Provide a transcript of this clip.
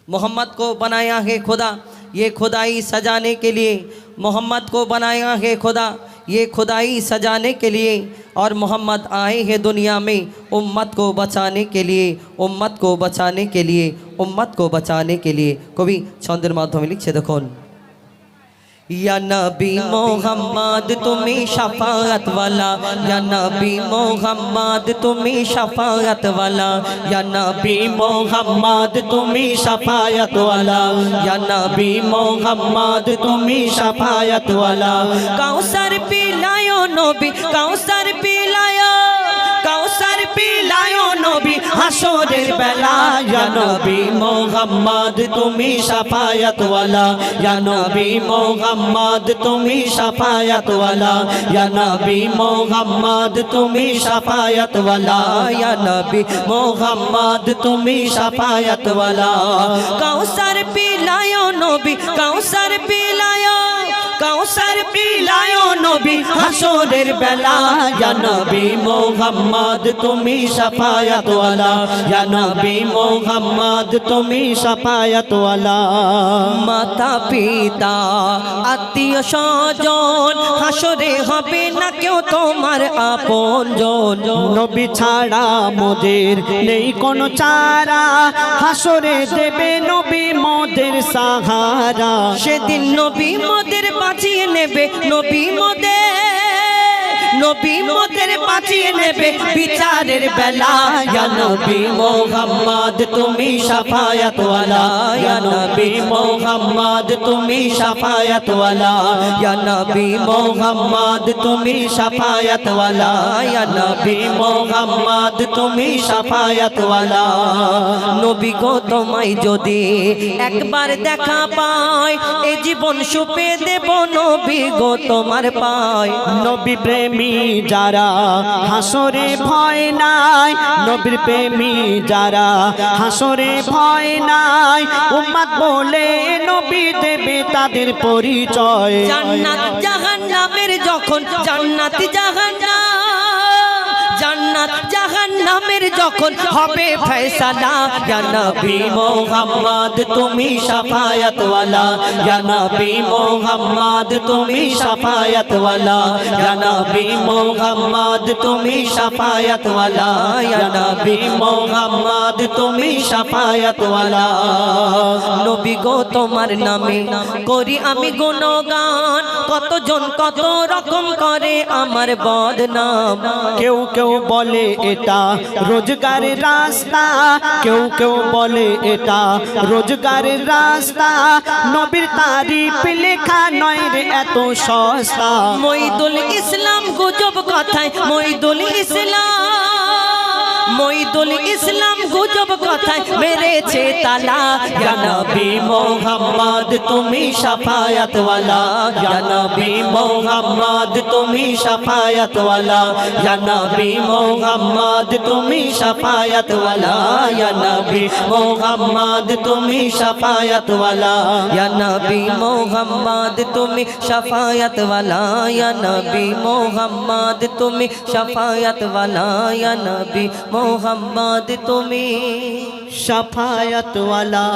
मोहम्मद को बनाया है खुदा ये खुदाई सजाने के लिए, मोहम्मद को बनाया है खुदा ये खुदाई सजाने के लिए, और मोहम्मद आए हैं दुनिया में उम्मत को बचाने के लिए, उम्मत को बचाने के लिए, उम्मत को बचाने के लिए। कवि छंदेर माध्यमे लिखছে দেখুন, या नबी मोहम्मद तुम्हें शफाअत वाला, या नबी मोहम्मद तुम्हें शफाअत वाला, या नबी मोहम्मद तुम्हें शफाअत वाला, या नबी मोहम्मद तुम्हें शफाअत वाला। काउसर पिलायो नबी, काउसर पिलायो, काउसर पिलायो नबी हाशरेर बेला, या नबी मोहम्मद तुम्हें शफाअत वाला, या नबी मोहम्मद तुम्हें शफाअत वाला, या नबी मोहम्मद तुम्हें शफाअत वाला, या नबी मोहम्मद तुम्हें शफाअत वाला। काउसर पिलायो नबी, काउसर पिलायो, काउसर पिलायो नबी हाशरेर बेला, या नबी मोहम्मद तुम्हें शफाअत वाला, या नबी मोहम्मद तुम्हें शफाअत वाला। माता पिता आत्मीय स्वजन हाशरे हबे ना क्यों तुम्हार आपनजन, नबी छाड़ा मोদের নেই কোনো চারা, হাসরে দেবে নবী মোদের সাহারা। সেদিন নবী মোদের বাঁচিয়ে নেবে, নবী মোদের, নবী মোদের বাঁচিয়ে নেবে বিচারের বেলা, ইয়া নবী মোহাম্মদ তুমি শাফায়াত ওয়ালা, ইয়া নবী মোহাম্মদ তুমি শাফায়াত ওয়ালা, ইয়া নবী মোহাম্মদ তুমি শাফায়াত ওয়ালা, ইয়া নবী মোহাম্মদ তুমি শাফায়াত ওয়ালা। নবী গো তোমায় যদি একবার দেখা পায় এই জীবন সুপে দেব, নবী গো তোমার পায়। নবী প্রেমী যারা হাসরে ভয় নাই, নবীর প্রেমী যারা হাসরে ভয় নাই, উম্মত বলে নবী দেবে তাদের পরিচয়। জান্নাত জাহান্নামের যখন, জান্নাত জাহান্নাম, জান্নাত জাহান্নামের যখন হবে ফয়সালা, ইয়া নবী মোহাম্মদ তুমি শাফায়াত ওয়ালা, ইয়া নবী মোহাম্মদ তুমি শাফায়াত ওয়ালা, ইয়া নবী মোহাম্মদ তুমি শাফায়াত ওয়ালা, ইয়া নবী মোহাম্মদ তুমি শাফায়াত ওয়ালা। নবী গো তোমার নামে করি আমি গুণগান, কতজন কত রকম করে আমার বদনাম। কেউ কেউ বলে এটা রোজগারের রাস্তা, কেউ কেউ বলে এটা রোজগারের রাস্তা, নবীর তারিফ লেখা নয় রে এত সস্তা। মঈদুল ইসলাম গুজব কথায়, মঈদুল ইসলাম, মঈদুল ইসলাম গুজব কথায় মেরেছে তালা, ইয়া নবী মোহাম্মদ তুমি শাফায়াত ওয়ালা, ইয়া নবী মোহাম্মদ তুমি শাফায়াত ওয়ালা, ইয়া নবী মোহাম্মদ তুমি শাফায়াত ওয়ালা, ইয়া নবী মোহাম্মদ তুমি শাফায়াত ওয়ালা, ইয়া নবী মোহাম্মদ তুমি শাফায়াত ওয়ালা, ইয়া নবী মোহাম্মদ তুমি শাফায়াত ওয়ালা, ইয়া নবী মোহাম্মদ তুমি শাফায়াত ওয়ালা।